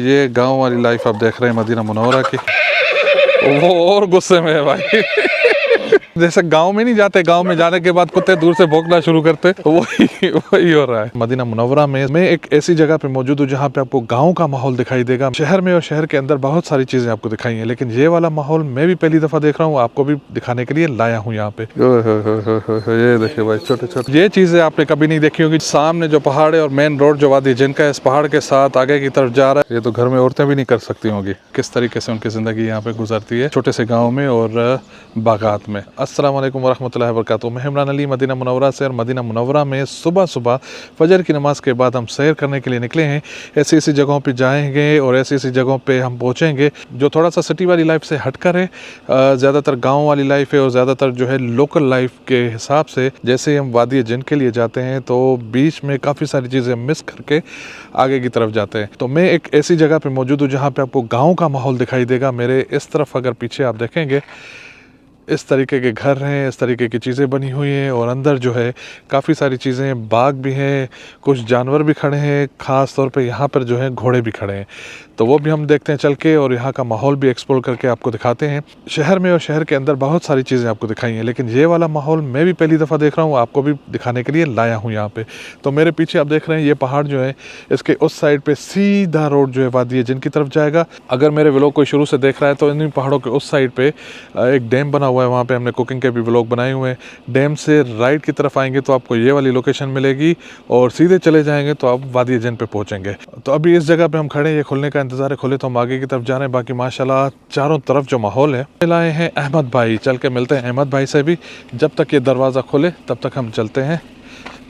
ये गांव वाली लाइफ आप देख रहे हैं मदीना मुनव्वरा की। वो और गुस्से में है भाई। जैसे गांव में नहीं जाते, गांव में जाने के बाद कुत्ते दूर से भौंकना शुरू करते, वही हो रहा है। मदीना मुनव्वरा में मैं एक ऐसी जगह पे मौजूद हूँ जहाँ पे आपको गांव का माहौल दिखाई देगा। शहर में और शहर के अंदर बहुत सारी चीजें आपको दिखाई हैं, लेकिन ये वाला माहौल मैं भी पहली दफा देख रहा हूँ, आपको भी दिखाने के लिए लाया हूँ यहाँ पे। ये देखिए भाई, छोटे छोटे ये चीजें आपने कभी नहीं देखी होगी। सामने जो पहाड़ है और मेन रोड जो वादी जिनका इस पहाड़ के साथ आगे की तरफ जा रहा है, ये तो घर में औरतें भी नहीं कर सकती होंगी। किस तरीके से उनकी जिंदगी यहाँ पे गुजरती है छोटे से गाँव में और बागात में। अस्सलाम वालेकुम वरहमतुल्लाहि वबरकातुहू। मैं इमरान अली मदीना मुनव्वरा से, और मदीना मुनव्वरा में सुबह सुबह फजर की नमाज़ के बाद हम सैर करने के लिए निकले हैं। ऐसी ऐसी जगहों पे जाएंगे और ऐसी ऐसी जगहों पे हम पहुंचेंगे जो थोड़ा सा सिटी वाली लाइफ से हटकर है। ज़्यादातर गांव वाली लाइफ है और ज़्यादातर जो है लोकल लाइफ के हिसाब से। जैसे हम वादी जिन के लिए जाते हैं तो बीच में काफ़ी सारी चीज़ें मिस करके आगे की तरफ जाते हैं। तो मैं एक ऐसी जगह पर मौजूद हूँ जहाँ पर आपको गाँव का माहौल दिखाई देगा। मेरे इस तरफ अगर पीछे आप देखेंगे, इस तरीके के घर हैं, इस तरीके की चीज़ें बनी हुई हैं और अंदर जो है काफ़ी सारी चीज़ें, बाग भी हैं, कुछ जानवर भी खड़े हैं। ख़ास तौर पे यहाँ पर जो है घोड़े भी खड़े हैं, तो वो भी हम देखते हैं चल के और यहाँ का माहौल भी एक्सप्लोर करके आपको दिखाते हैं। शहर में और शहर के अंदर बहुत सारी चीज़ें आपको दिखाई हैं, लेकिन ये वाला माहौल मैं भी पहली दफ़ा देख रहा हूँ, आपको भी दिखाने के लिए लाया हूँ यहाँ पे। तो मेरे पीछे आप देख रहे हैं ये पहाड़ जो है, इसके उस साइड पे सीधा रोड जो है वादी जिनकी तरफ जाएगा। अगर मेरे व्लॉग को शुरू से देख रहा है तो इन पहाड़ों के उस साइड पे एक डैम बना हुआ है, वहाँ पे हमने कुकिंग के भी व्लॉग बनाए हुए हैं। डैम से राइट की तरफ आएंगे तो आपको ये वाली लोकेशन मिलेगी और सीधे चले जाएंगे तो आप वादी जिन पे पहुँचेंगे। तो अभी इस जगह पे हम खड़े हैं, ये खुलने का इंतजार है, खुले तो हम आगे की तरफ जा रहे हैं। बाकी माशाल्लाह चारों तरफ जो माहौल है। लाए हैं अहमद भाई, चल के मिलते हैं अहमद भाई से भी। जब तक ये दरवाज़ा खुले तब तक हम चलते हैं,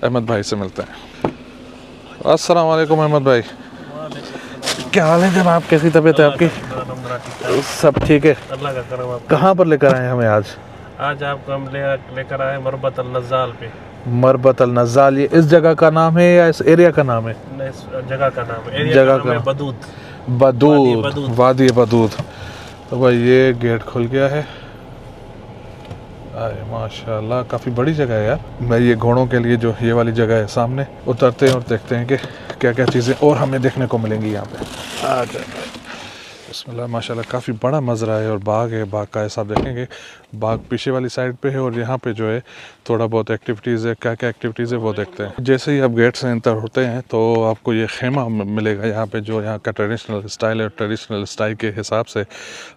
अहमद भाई से मिलते हैं। अस्सलाम वालेकुम अहमद भाई, क्या हाल है जनाब, कैसी तबीयत है आपकी? सब ठीक है, अल्लाह का करम। आप कहाँ पर लेकर आए हमें आज? आज आपको हम लेकर आए मरबत अल नज़ाल पे। मरबत अल नज़ाल, ये इस जगह का नाम है या इस एरिया का नाम है? इस जगह का नाम है, एरिया जगह का नाम है बदूद। बदूद, वादी बदूद। तो भाई ये गेट खुल गया है। अरे माशाल्लाह, काफ़ी बड़ी जगह है यार। मैं ये घोड़ों के लिए जो ये वाली जगह है, सामने उतरते हैं और देखते हैं कि क्या क्या चीज़ें और हमें देखने को मिलेंगी यहाँ पे। आ जाए बिस्मिल्लाह। माशाल्लाह काफ़ी बड़ा मज़रा है और बाग है। बाग का ऐसा देखेंगे, बाग पीछे वाली साइड पे है और यहाँ पे जो है थोड़ा बहुत एक्टिविटीज़ है। क्या क्या एक्टिविटीज़ है वो देखते हैं। जैसे ही आप गेट से एंटर होते हैं तो आपको ये खेमा मिलेगा यहाँ पे, जो यहाँ का ट्रेडिशनल स्टाइल है। ट्रेडिशनल स्टाइल के हिसाब से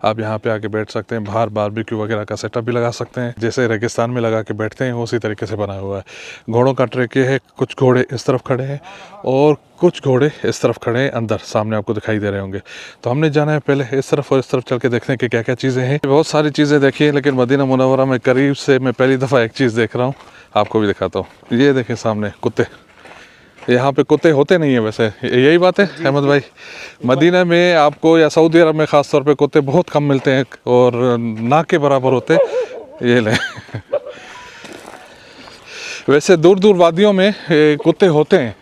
आप यहाँ पे आके बैठ सकते हैं। बाहर बारबेक्यू वगैरह का सेटअप भी लगा सकते हैं, जैसे रेगिस्तान में लगा के बैठते हैं उसी तरीके से बना हुआ है। घोड़ों का ट्रैक ये है, कुछ घोड़े इस तरफ खड़े हैं और कुछ घोड़े इस तरफ खड़े हैं, अंदर सामने आपको दिखाई दे रहे होंगे। तो हमने जाना है पहले इस तरफ और इस तरफ चल के देखते हैं कि क्या क्या चीज़ें हैं। बहुत सारी चीज़ें देखी है, लेकिन मदीना मुनव्वरा में करीब से मैं पहली दफ़ा एक चीज़ देख रहा हूँ, आपको भी दिखाता हूँ। ये देखें सामने कुत्ते। यहाँ पे कुत्ते होते नहीं है वैसे, यही बात है अहमद भाई? मदीना में आपको या सऊदी अरब में ख़ास तौर पे कुत्ते बहुत कम मिलते हैं और ना के बराबर होते। ये ले वैसे दूर दूर वादियों में कुत्ते होते हैं,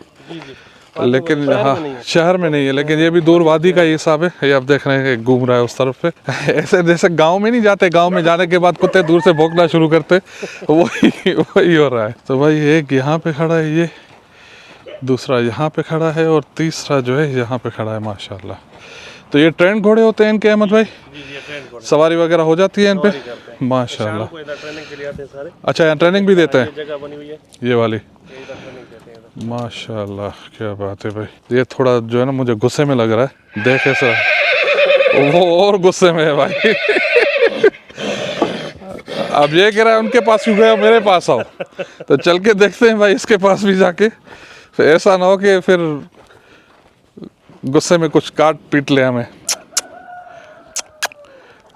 लेकिन हाँ शहर में नहीं है। लेकिन ये भी दूर वादी का ही हिसाब है। ये आप देख रहे हैं घूम रहा है उस तरफ पे। ऐसे जैसे गांव में नहीं जाते, गांव में जाने के बाद कुत्ते दूर से भौंकना शुरू करते, वही हो रहा है। तो भाई एक यहाँ पे खड़ा है, ये दूसरा यहाँ पे खड़ा है और तीसरा जो है यहाँ पे खड़ा है। माशाल्लाह। तो ये ट्रेंड घोड़े होते हैं इनके अहमद भाई? सवारी वगैरह हो जाती है इन पे? माशाल्लाह। अच्छा, यहाँ ट्रेनिंग भी देते हैं ये वाली? माशाल्लाह, क्या बात है भाई। ये थोड़ा जो है ना मुझे गुस्से में लग रहा है, देख ऐसा। वो और गुस्से में है भाई। अब ये कह रहा है उनके पास क्यों गए, मेरे पास आओ। तो चल के देखते हैं भाई इसके पास भी जाके, फिर ऐसा ना हो कि फिर गुस्से में कुछ काट पीट ले हमें।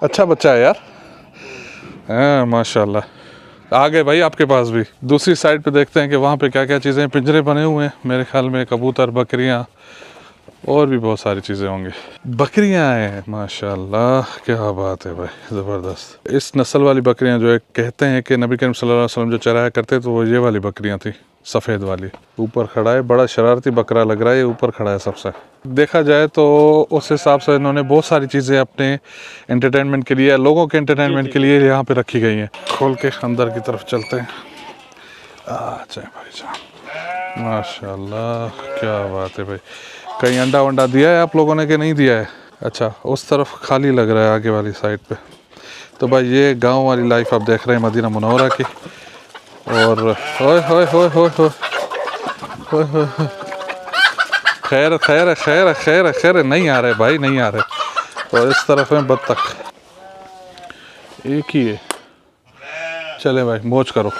अच्छा बच्चा है यार, हाँ माशाल्लाह। आ गए भाई आपके पास भी। दूसरी साइड पे देखते हैं कि वहाँ पे क्या क्या चीज़ें, पिंजरे बने हुए हैं मेरे ख्याल में, कबूतर, बकरियाँ और भी बहुत सारी चीज़ें होंगी। बकरियाँ हैं माशाल्लाह, क्या बात है भाई, ज़बरदस्त। इस नस्ल वाली बकरियाँ जो है, कहते हैं कि नबी करीम सल्लल्लाहु अलैहि वसल्लम जो चराया करते तो वो ये वाली बकरियाँ थी, सफ़ेद वाली। ऊपर खड़ा है, बड़ा शरारती बकरा लग रहा है, ऊपर खड़ा है सबसे। देखा जाए तो उस हिसाब से इन्होंने बहुत सारी चीज़ें अपने एंटरटेनमेंट के लिए, लोगों के एंटरटेनमेंट के लिए यहाँ पे रखी गई हैं। खोल के अंदर की तरफ चलते हैं। अच्छा भाई साहब, माशाल्लाह क्या बात है भाई। कहीं अंडा वंडा दिया है आप लोगों ने कि नहीं दिया है? अच्छा, उस तरफ खाली लग रहा है आगे वाली साइड पे। तो भाई ये गांव वाली लाइफ आप देख रहे हैं मदीना मुनव्वरा की। और होए होए होए होए होए होए होए, खैर खैर खैर खैर खैर, नहीं आ रहे भाई, नहीं आ रहे। और इस तरफ है बत्तख, एक ही है। चले भाई मौज करो।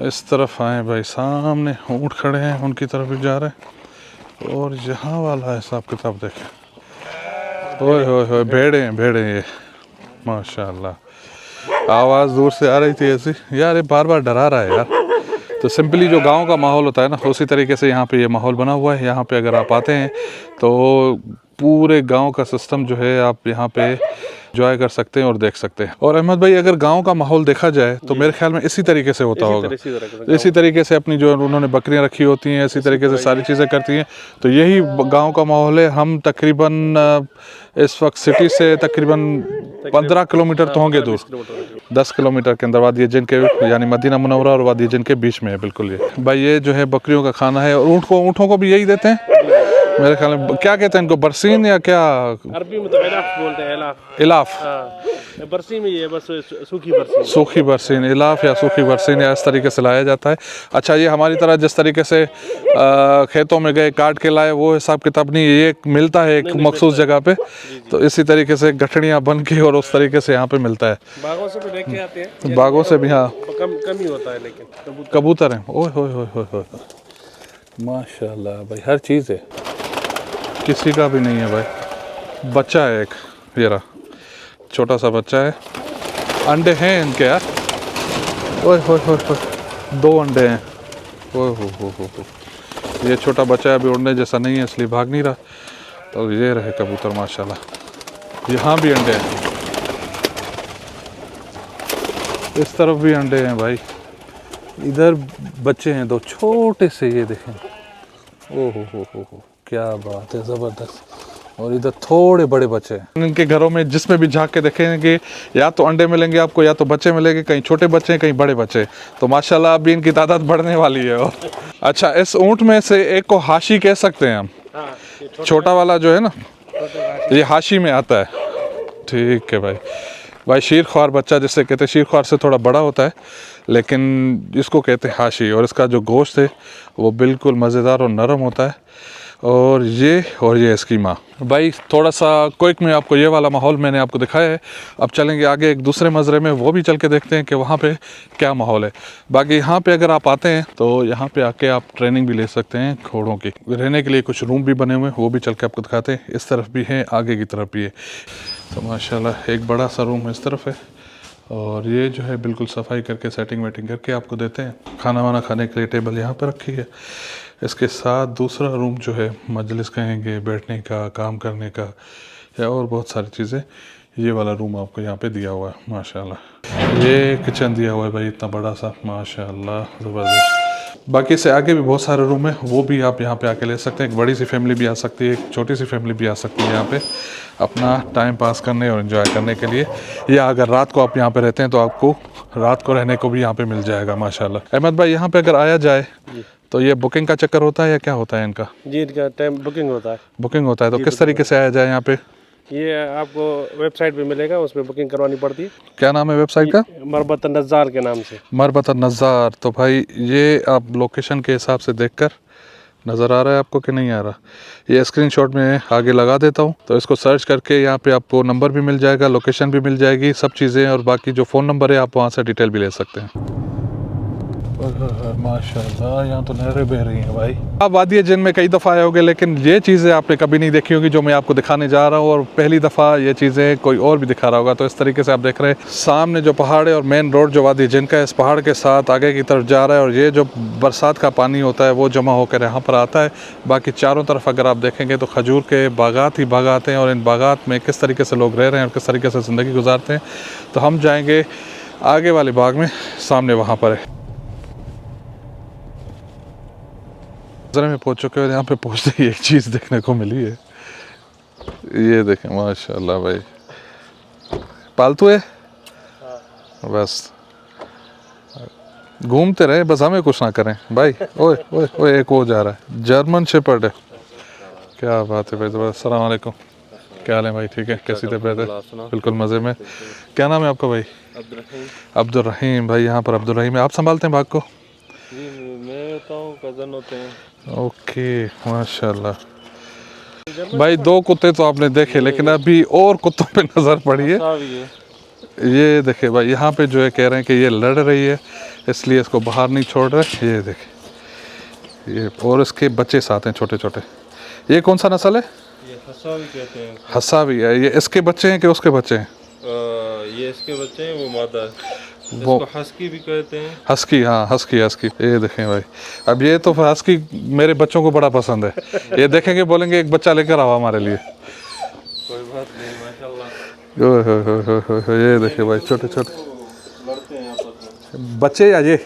इस तरफ आए भाई, सामने ऊँट खड़े हैं, उनकी तरफ भी जा रहे हैं। और यहाँ वाला हिसाब किताब देखें। ओए होए होए, भेड़े हैं भेड़े हैं ये, माशाल्लाह। आवाज़ दूर से आ रही थी ऐसी, यार ये बार बार डरा रहा है यार। तो सिंपली जो गांव का माहौल होता है ना, उसी तरीके से यहाँ पे ये माहौल बना हुआ है। यहाँ पे अगर आप आते हैं तो पूरे गांव का सिस्टम जो है आप यहाँ पे एंजॉय कर सकते हैं और देख सकते हैं। और अहमद भाई, अगर गांव का माहौल देखा जाए तो मेरे ख्याल में इसी तरीके से होता होगा। इसी तरीके से अपनी जो उन्होंने बकरियां रखी होती हैं, इसी तरीके से सारी चीज़ें करती हैं। तो यही गांव का माहौल है। हम तकरीबन इस वक्त सिटी से तकरीबन 15 किलोमीटर तो होंगे दूर, 10 किलोमीटर के अंदर वादी जिन के, यानी मदीना मुनव्वरा और वादी जिन के बीच में है बिल्कुल ये। भाई ये जो है बकरियों का खाना है। और ऊँटों को भी यही देते हैं मेरे ख्याल में। क्या कहते हैं इनको, बरसीन या क्या? अरबी में तो इलाफ बोलते हैं, इलाफ। इलाफ, हाँ, बरसीन में ये बस सूखी बरसीन, सूखी बरसीन, इलाफ या सूखी बरसीन, या इस तरीके से लाया जाता है। अच्छा, ये हमारी तरह जिस तरीके से खेतों में गए काट के लाए वो हिसाब किताब नहीं, ये मिलता है एक मखसूस जगह पे। तो इसी तरीके से गठड़ियाँ बन के और उस तरीके से यहाँ पे मिलता है। बागों से भी लेके आते हैं, बागों से भी, हाँ कम ही होता है, लेकिन कबूतर हैं। ओए होए होए होए होए, माशाल्लाह भाई, हर चीज़ है, किसी का भी नहीं है भाई। बच्चा है एक, ये रहा छोटा सा बच्चा है। अंडे हैं इनके यार, ओए होए होए होए, 2 अंडे हैं। ओए हो, ये छोटा बच्चा है, अभी उड़ने जैसा नहीं है इसलिए भाग नहीं रहा। तो ये रहे कबूतर माशाल्लाह। यहाँ भी अंडे हैं, इस तरफ भी अंडे हैं भाई। इधर बच्चे हैं 2 छोटे से, ये देखें। ओहो हो, क्या बात है, ज़बरदस्त। और इधर थोड़े बड़े बच्चे हैं। इनके घरों में जिसमें भी झांक के देखेंगे या तो अंडे मिलेंगे आपको, या तो बच्चे मिलेंगे। कहीं छोटे बच्चे हैं, कहीं बड़े बच्चे। तो माशाल्लाह अभी इनकी तादाद बढ़ने वाली है। और अच्छा, इस ऊँट में से एक को हाशी कह सकते हैं हम। छोटा वाला जो है ना, ये हाशी में आता है। ठीक है भाई। भाई शीर ख्वार बच्चा जिससे कहते हैं, शीर ख्वार से थोड़ा बड़ा होता है, लेकिन इसको कहते हैं हाशी। और इसका जो गोश्त है वो बिल्कुल मज़ेदार और नरम होता है। और ये इसकी माँ। भाई थोड़ा सा क्विक में आपको ये वाला माहौल मैंने आपको दिखाया है। अब चलेंगे आगे एक दूसरे मज़रे में, वो भी चल के देखते हैं कि वहाँ पे क्या माहौल है। बाकी यहाँ पे अगर आप आते हैं तो यहाँ पे आके आप ट्रेनिंग भी ले सकते हैं घोड़ों की। रहने के लिए कुछ रूम भी बने हुए हैं, वो भी चल के आपको दिखाते हैं। इस तरफ भी है, आगे की तरफ भी है। तो माशाल्लाह एक बड़ा सा रूम इस तरफ है। और ये जो है बिल्कुल सफाई करके सेटिंग वेटिंग करके आपको देते हैं। खाना वाना खाने के लिए टेबल यहाँ पर रखी है। इसके साथ दूसरा रूम जो है मजलिस कहेंगे, बैठने का, काम करने का, या और बहुत सारी चीज़ें। ये वाला रूम आपको यहाँ पे दिया हुआ है माशाल्लाह। ये किचन दिया हुआ है भाई, इतना बड़ा सा, माशाल्लाह ज़बरदस्त। बाकी से आगे भी बहुत सारे रूम है, वो भी आप यहाँ पे आके ले सकते हैं। एक बड़ी सी फैमिली भी आ सकती है, एक छोटी सी फैमिली भी आ सकती है यहाँ पे अपना टाइम पास करने और एंजॉय करने के लिए। या अगर रात को आप यहाँ पे रहते हैं तो आपको रात को रहने को भी यहाँ पे मिल जाएगा माशाल्लाह। अहमद भाई, यहाँ पे अगर आया जाए तो ये बुकिंग का चक्कर होता है या क्या होता है इनका? जी, इनका टाइम बुकिंग होता है। बुकिंग होता है, तो किस तरीके से आया जाए यहाँ पे? ये आपको वेबसाइट पे मिलेगा, उसमें बुकिंग करवानी पड़ती है। क्या नाम है वेबसाइट का? मरबत नज़ार के नाम से। मरबत नज़ार। तो भाई ये आप लोकेशन के हिसाब से देखकर, नज़र आ रहा है आपको कि नहीं आ रहा, ये स्क्रीनशॉट में आगे लगा देता हूँ। तो इसको सर्च करके यहाँ पे आपको नंबर भी मिल जाएगा, लोकेशन भी मिल जाएगी, सब चीज़ें। और बाकी जो फ़ोन नंबर है आप वहाँ से डिटेल भी ले सकते हैं। माशाल्लाह, यहाँ तो नहरें बह रही हैं भाई। आप वादी जिन में कई दफ़ा आए होंगे, लेकिन ये चीज़ें आपने कभी नहीं देखी होगी जो मैं आपको दिखाने जा रहा हूँ। और पहली दफ़ा ये चीज़ें कोई और भी दिखा रहा होगा। तो इस तरीके से आप देख रहे हैं सामने जो पहाड़ है और मेन रोड जो वादी जिन का है, इस पहाड़ के साथ आगे की तरफ जा रहा है। और ये जो बरसात का पानी होता है वो जमा होकर यहाँ पर आता है। बाकी चारों तरफ अगर आप देखेंगे तो खजूर के बागात ही बागात हैं। और इन बागात में किस तरीके से लोग रह रहे हैं और किस तरीके से ज़िंदगी गुजारते हैं। तो हम जाएँगे आगे वाले बाग में, सामने वहाँ पर है। ज़रा में पहुँच चुके हैं, यहाँ पे पहुँचते ही एक चीज़ देखने को मिली है। ये देखें माशाल्लाह भाई, पालतू है। बस घूमते रहे, बस हमें कुछ ना करें भाई। ओए ओए ओए, एक वो जा रहा है, जर्मन शेपर्ड है। क्या बात है भाई, ज़बरदस्त। अस्सलाम वालेकुम, क्या हाल है भाई? ठीक है, कैसी तबीयत है? बिल्कुल मज़े में। क्या नाम है आपका भाई? अब्दुल रहीम भाई, यहाँ पर अब्दुल रहीम है। आप संभालते हैं बाग को? जी मैं होता हूँ, कज़न होते हैं। ओके, माशाल्लाह भाई। 2 कुत्ते तो आपने देखे, लेकिन अभी और कुत्तों पे नज़र पड़ी है। ये देखे भाई, यहाँ पे जो है कह रहे हैं कि ये लड़ रही है, इसलिए इसको बाहर नहीं छोड़ रहे। ये देखे, ये और इसके बच्चे साथ हैं छोटे छोटे। ये कौन सा नस्ल है? ये हसावी कहते हैं। हसावी है। ये इसके बच्चे हैं कि उसके बच्चे हैं? ये इसके बच्चे हैं, वो मादा है। वो इसको हस्की भी कहते हैं। हस्की, हाँ हस्की हस्की। ये देखें भाई, अब ये तो हस्की मेरे बच्चों को बड़ा पसंद है। ये देखेंगे, बोलेंगे एक बच्चा लेकर आओ हमारे लिए। कोई बात नहीं, माशाल्लाह। ये देखिए भाई, छोटे छोटे लड़ते हैं आपस में बच्चे। या ये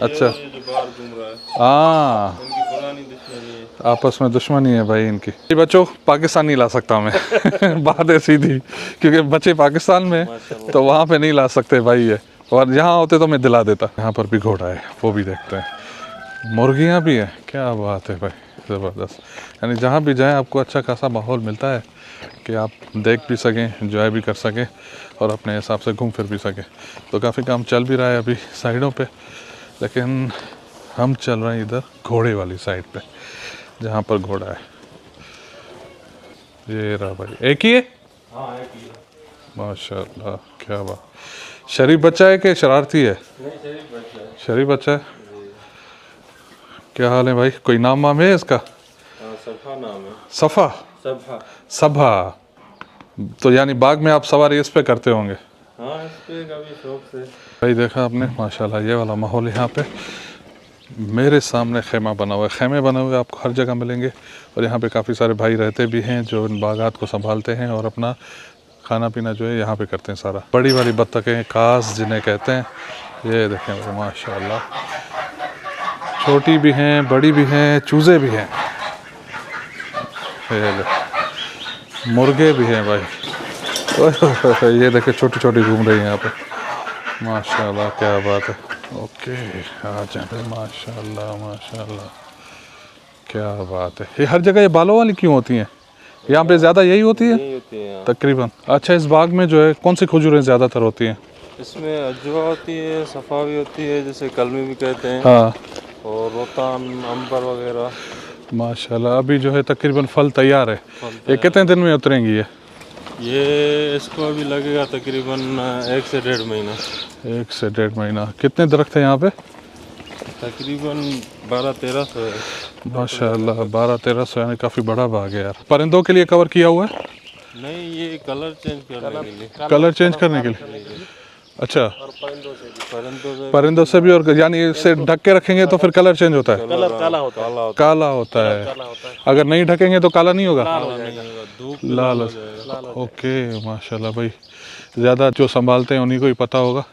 अच्छा, ये जो बाहर घूम रहा है, हाँ इनकी पुरानी दुश्मनी है। आपस में दुश्मनी है भाई इनकी। ये बच्चों पाकिस्तान नहीं ला सकता मैं बात है सीधी, क्योंकि बच्चे पाकिस्तान में तो वहाँ पे नहीं ला सकते भाई ये, और यहाँ होते तो मैं दिला देता। यहाँ पर भी घोड़ा है, वो भी देखते हैं। मुर्गियाँ भी हैं, क्या बात है भाई, ज़बरदस्त। यानी जहाँ भी जाएं आपको अच्छा खासा माहौल मिलता है कि आप देख भी सकें, एंजॉय भी कर सकें और अपने हिसाब से घूम फिर भी सकें। तो काफ़ी काम चल भी रहा है अभी साइडों पे, लेकिन हम चल रहे हैं इधर घोड़े वाली साइड पे, जहाँ पर घोड़ा है। ये रहा भाई, एक ही है? हाँ, एक ही है। माशाल्लाह, क्या बात। शरीफ बच्चा है कि शरारती है? नहीं, शरीफ बच्चा है। शरीफ बच्चा है। क्या हाल है भाई, कोई नाम वाम है इसका? सफ़ा नाम है। सफ़ा? सफ़ा। सभा। तो यानी बाग में आप सवारी इस पे करते होंगे? हाँ, इस पे कभी शौक से। भाई देखा आपने, माशाल्लाह ये वाला माहौल यहाँ पे। मेरे सामने खेमा बना हुआ है, खेमे बने हुए आपको हर जगह मिलेंगे, और यहाँ पे काफ़ी सारे भाई रहते भी हैं जो इन बागात को संभालते हैं और अपना खाना पीना जो है यहाँ पे करते हैं सारा। बड़ी वाली बत्तखें, कास जिन्हें कहते हैं, ये देखें भाई माशाल्लाह, छोटी भी हैं, बड़ी भी हैं, चूज़े भी हैं, ये ले, मुर्गे भी हैं भाई। ये देखें छोटी छोटी घूम रही हैं यहाँ पे, माशाल्लाह क्या बात है। ओके, आ जाए भाई, माशाल्लाह माशाल्लाह, क्या बात है। ये हर जगह ये बालों वाली क्यों होती हैं? यहाँ पे ज़्यादा यही होती है नहीं होती है तकरीबन। अच्छा, इस बाग में जो है कौन सी खजूरें ज़्यादातर होती हैं? इसमें अजवा होती है, सफ़ा भी होती है, जैसे कलमी भी कहते हैं, हाँ और रोतान, अंबर वगैरह। माशाल्लाह। अभी जो है तकरीबन फल तैयार है। ये कितने दिन में उतरेंगी ये इसको अभी लगेगा तकरीबन 1 से 1.5 महीना। 1 से 1.5 महीना। कितने दरख्त हैं यहाँ पे? तकरीबन 1200-1300 है। माशाल्लाह 1200-1300, यानी काफ़ी बड़ा बाग है यार। परिंदों के लिए कवर किया हुआ है? नहीं, ये कलर चेंज करने के लिए। कलर चेंज करने के लिए? अच्छा, और परिंदों से भी। और यानी इसे ढक के रखेंगे तो फिर कलर चेंज होता है? कलर काला होता है। काला होता है। अगर नहीं ढकेंगे तो काला नहीं होगा? धूप लाल ओके, माशाल्लाह भाई। ज़्यादा जो संभालते हैं उन्हीं को ही पता होगा।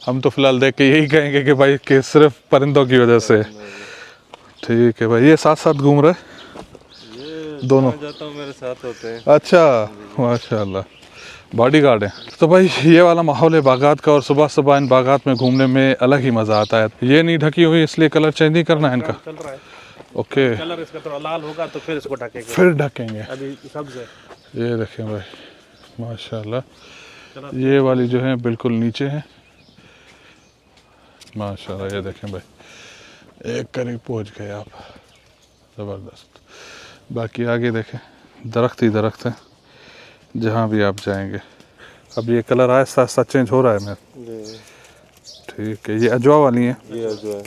हम तो फ़िलहाल देख के यही कहेंगे कि भाई कि सिर्फ परिंदों की वजह से। ठीक है भाई, ये साथ साथ घूम रहे ये दोनों? जाता हूँ, मेरे साथ होते हैं। अच्छा, माशाल्लाह, बॉडीगार्ड है। तो भाई ये वाला माहौल है बागात का, और सुबह सुबह इन बागात में घूमने में अलग ही मज़ा आता है। ये नहीं ढकी हुई इसलिए कलर चेंज नहीं करना है इनका? चल रहा है। ओके, कलर इसका थोड़ा लाल होगा तो फिर इसको ढकेंगे। फिर ढकेंगे। अभी सब्ज है। ये देखें भाई, माशाल्लाह। ये वाली जो है बिल्कुल नीचे है, माशाल्लाह। ये देखें भाई, एक करीब पहुंच गए आप, ज़बरदस्त। बाकी आगे देखें, दरख्त ही दरख्त है जहाँ भी आप जाएंगे। अब ये कलर आहिस्ता आहिस्ता चेंज हो रहा है मैं। ठीक है, ये अजवा वाली है? ये अजवा है।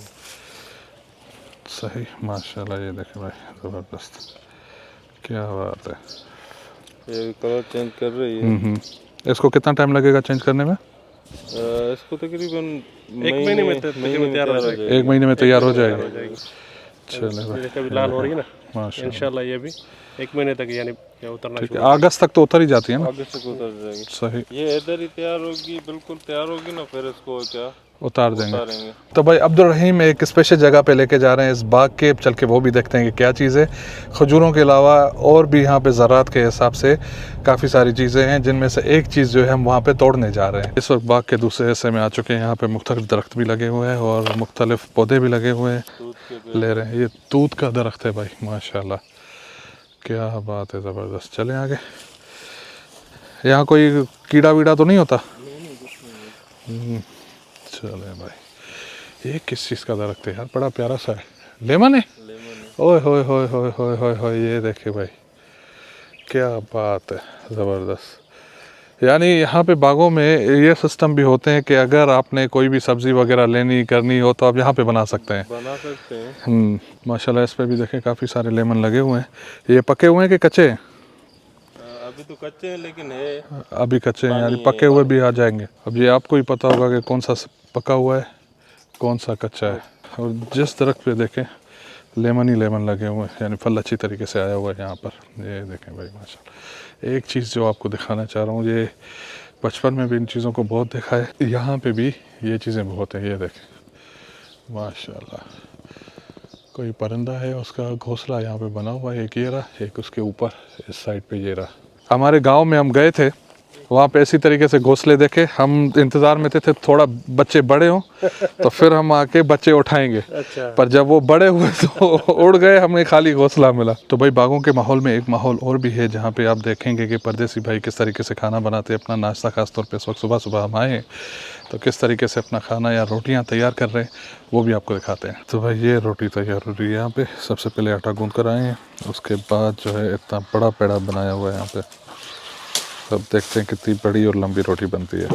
सही, माशाल्लाह। ये देखें भाई, ज़बरदस्त, क्या बात है। ये कलर चेंज कर रही है। इसको कितना टाइम लगेगा चेंज करने में? इसको तकरीबन 1 महीने में तैयार हो जाएगा। 1 महीने में तैयार हो जाएगा। चले भाई, कभी लाल हो रही है ना, माशाल्लाह। इंशाल्लाह ये भी 1 महीने तक यानी उतरना ठीक है, अगस्त तक तो उतर ही जाती है ना? अगस्त तक उतर जाएगी। सही, ये इधर ही तैयार होगी, बिल्कुल तैयार होगी ना, फिर इसको क्या उतार देंगे। उतारेंगे। तो भाई अब्दुल रहीम एक स्पेशल जगह पे लेके जा रहे हैं इस बाग के, चल के वो भी देखते हैं कि क्या चीज़ है। खजूरों के अलावा और भी यहाँ पे ज़रात के हिसाब से काफ़ी सारी चीज़ें हैं, जिनमें से एक चीज़ जो है हम वहाँ पे तोड़ने जा रहे हैं। इस वक्त बाग के दूसरे हिस्से में आ चुके हैं। यहाँ पे मुख्तलिफ दरख्त भी लगे हुए हैं और मुख्तलिफ पौधे भी लगे हुए हैं, ले रहे हैं। ये तूत का दरख्त है भाई, माशाल्लाह। क्या बात है, ज़बरदस्त। चलें आगे। यहाँ कोई कीड़ा वीड़ा तो नहीं होता? चलें भाई। ये किस चीज़ का दरख्त है यार, बड़ा प्यारा सा है। लेमन है? ओए होए होए होए होए होए होए, ये देखे भाई, क्या बात है, ज़बरदस्त। यानी यहाँ पे बागों में ये सिस्टम भी होते हैं कि अगर आपने कोई भी सब्ज़ी वगैरह लेनी करनी हो तो आप यहाँ पे बना सकते हैं। माशाल्लाह। इस पे भी देखें काफ़ी सारे लेमन लगे हुए हैं। ये पके हुए हैं कि कच्चे हैं? अभी तो कच्चे हैं लेकिन है, अभी कच्चे हैं, यानी पके हुए भी आ जाएंगे। अब ये आपको ही पता होगा कि कौन सा पका हुआ है, कौन सा कच्चा है। और जिस दरख्त पे देखें लेमन ही लेमन लगे हुए हैं, यानी फल अच्छी तरीके से आया हुआ है यहाँ पर। ये देखें भाई माशाल्लाह। एक चीज़ जो आपको दिखाना चाह रहा हूँ, ये बचपन में भी इन चीज़ों को बहुत देखा है, यहाँ पे भी ये चीज़ें बहुत हैं। ये देखें माशाल्लाह, कोई परिंदा है, उसका घोंसला यहाँ पे बना हुआ है। एक ये रहा, एक उसके ऊपर इस साइड पे ये रहा। हमारे गांव में हम गए थे, वहाँ पे इसी तरीके से घोंसले देखे। हम इंतज़ार में थे थोड़ा बच्चे बड़े हों तो फिर हम आके बच्चे उठाएंगे। अच्छा। पर जब वो बड़े हुए तो उड़ गए, हमें खाली घोंसला मिला। तो भाई बागों के माहौल में एक माहौल और भी है जहाँ पे आप देखेंगे कि परदेसी भाई किस तरीके से खाना बनाते हैं, अपना नाश्ता। ख़ास तौर पे इस वक्त सुबह सुबह हम आए हैं तो किस तरीके से अपना खाना या रोटियाँ तैयार कर रहे हैं वो भी आपको दिखाते हैं। तो भाई ये रोटी तैयार हो रही है यहाँ पे। सबसे पहले आटा गूँध कर आए हैं, उसके बाद जो है इतना बड़ा पेड़ा बनाया हुआ है यहाँ पे। अब देखते हैं कितनी बड़ी और लंबी रोटी बनती है।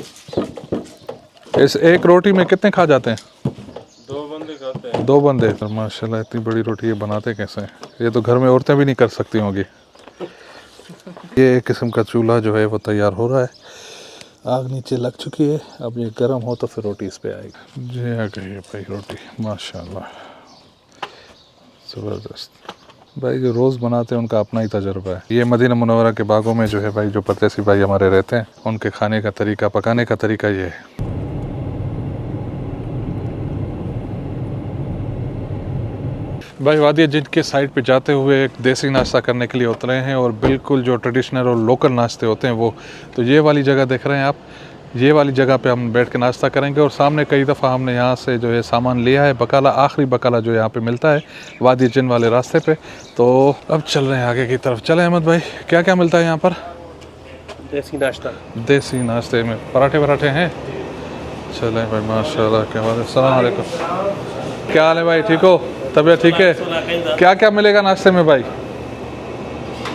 इस एक रोटी में कितने खा जाते हैं? 2 बंदे खाते हैं। 2 बंदे? तो माशाल्लाह इतनी बड़ी रोटी ये बनाते कैसे हैं? ये तो घर में औरतें भी नहीं कर सकती होंगी। ये एक किस्म का चूल्हा जो है वो तैयार हो रहा है, आग नीचे लग चुकी है। अब ये गर्म हो तो फिर रोटी इस पे आएगी। जी आ गई है भाई रोटी, माशाल्लाह ज़बरदस्त। भाई जो रोज़ बनाते हैं उनका अपना ही तजुर्बा है। ये मदीना मुनव्वरा के बागों में जो है भाई, जो परदेसी भाई हमारे रहते हैं, उनके खाने का तरीका, पकाने का तरीका ये है। भाई वादी जिद के साइड पे जाते हुए एक देसी नाश्ता करने के लिए उतरे हैं, और बिल्कुल जो ट्रेडिशनल और लोकल नाश्ते होते हैं वो। तो ये वाली जगह देख रहे हैं आप, ये वाली जगह पे हम बैठ के नाश्ता करेंगे। और सामने कई दफ़ा हमने यहाँ से जो है सामान लिया है, बकाला, आखिरी बकाला जो यहाँ पे मिलता है वादी जिन वाले रास्ते पे। तो अब चल रहे हैं आगे की तरफ। चले अहमद भाई, क्या क्या मिलता है यहाँ पर? देसी नाश्ता। देसी नाश्ते में पराठे वराठे हैं? चलें भाई माशाल्लाह, क्या बात है। अस्सलाम वालेकुम, क्या हाल है भाई, ठीक हो? तबीयत ठीक है? क्या क्या मिलेगा नाश्ते में भाई?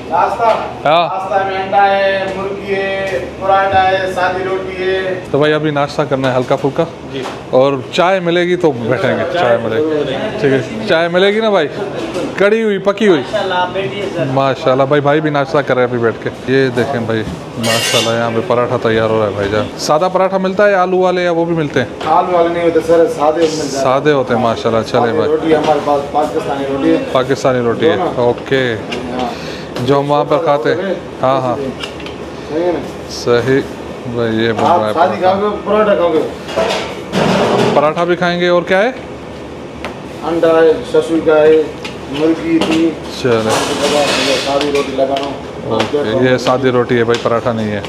नाश्ता? हाँ। नाश्ता में अंडा है, मुर्गी है, पराठा है, सादी रोटी है। तो भाई अभी नाश्ता करना है हल्का फुल्का जी। और चाय मिलेगी तो बैठेंगे। चाय मिलेगी, ठीक है। चाय मिलेगी ना भाई? कड़ी हुई, पकी हुई? माशाल्लाह भाई, भाई भी नाश्ता कर रहे हैं अभी बैठ के। ये देखें भाई माशाल्लाह, यहाँ पे पराठा तैयार हो रहा है भाईजान। सादा पराठा मिलता है आलू वाले, या वो भी मिलते हैं? आलू वाले नहीं होते सर, सादे मिल जाते हैं। सादे होते हैं माशाल्लाह। चले भाई, रोटी हमारे पास पाकिस्तानी रोटी है। पाकिस्तानी रोटी है, ओके। जो हम वहाँ पर खाते हैं। हाँ हाँ सही है ना? सही भाई। ये बन रहा है आप सादी पराठा। खाओगे, पराठा खाओगे? पराठा भी खाएंगे, और क्या है? अंडा है, ससुर का है, मुर्गी थी। चले सादी रोटी लगाना। ओके, ये सादी रोटी है भाई, पराठा नहीं है।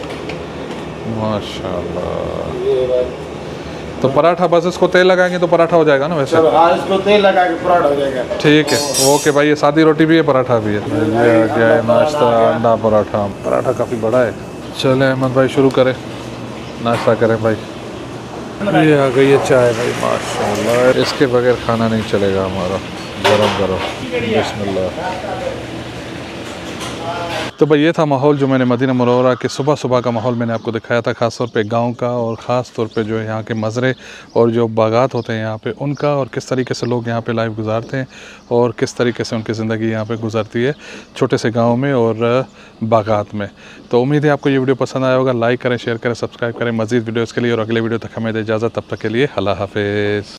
माशाल्लाह। ये भाई तो पराठा बस इसको तेल लगाएंगे तो पराठा हो जाएगा ना वैसे? चलो, हाँ इसको तेल लगा के पराठा हो जाएगा। ठीक है, ओके भाई। ये सादी रोटी भी है, पराठा भी है। ये क्या है, नाश्ता अंडा पराठा। पराठा काफ़ी बड़ा है। चले अहमद भाई शुरू करें, नाश्ता करें भाई। ये आ गई है चाय भाई माशाल्लाह, इसके बगैर खाना नहीं चलेगा हमारा। गरम गरम, बिस्मिल्लाह। तो भाई ये था माहौल जो मैंने मदीना मुनव्वरा के सुबह सुबह का माहौल मैंने आपको दिखाया था, ख़ास तौर पे गांव का, और ख़ास तौर पे जो है यहाँ के मज़रे और जो बागात होते हैं यहाँ पे उनका, और किस तरीके से लोग यहाँ पे लाइफ गुजारते हैं और किस तरीके से उनकी ज़िंदगी यहाँ पे गुजरती है छोटे से गाँव में और बागात में। तो उम्मीद है आपको ये वीडियो पसंद आया होगा। लाइक करें, शेयर करें, सब्सक्राइब करें मज़ीद वीडियोज़ के लिए, और अगले वीडियो तक हमें दे इजाज़त। तब तक के लिए अल्लाह हाफ़िज़।